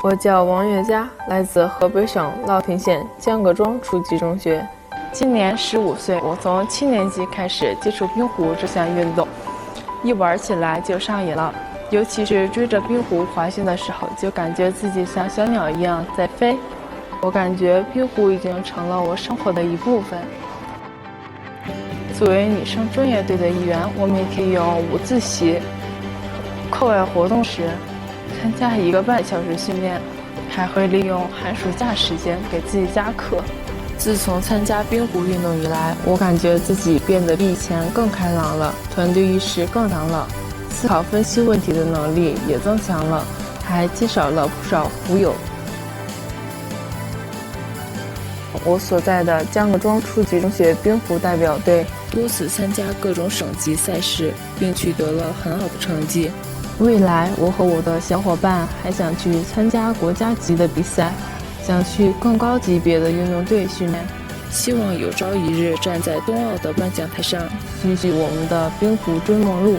我叫王月佳，来自河北省乐亭县江各庄初级中学，今年15岁。我从7年级开始接触冰壶这项运动，一玩起来就上瘾了。尤其是追着冰壶滑行的时候，就感觉自己像小鸟一样在飞。我感觉冰壶已经成了我生活的一部分。作为女生专业队的一员，我每天用午自习、课外活动时参加1个半小时训练，还会利用寒暑假时间给自己加课。自从参加冰壶运动以来，我感觉自己变得比以前更开朗了，团队意识更强了，思考分析问题的能力也增强了，还减少了不少壶友。我所在的江各庄初级中学冰壶代表队多次参加各种省级赛事，并取得了很好的成绩。未来，我和我的小伙伴还想去参加国家级的比赛，想去更高级别的运动队训练，希望有朝一日站在冬奥的颁奖台上，继续我们的冰壶追梦路。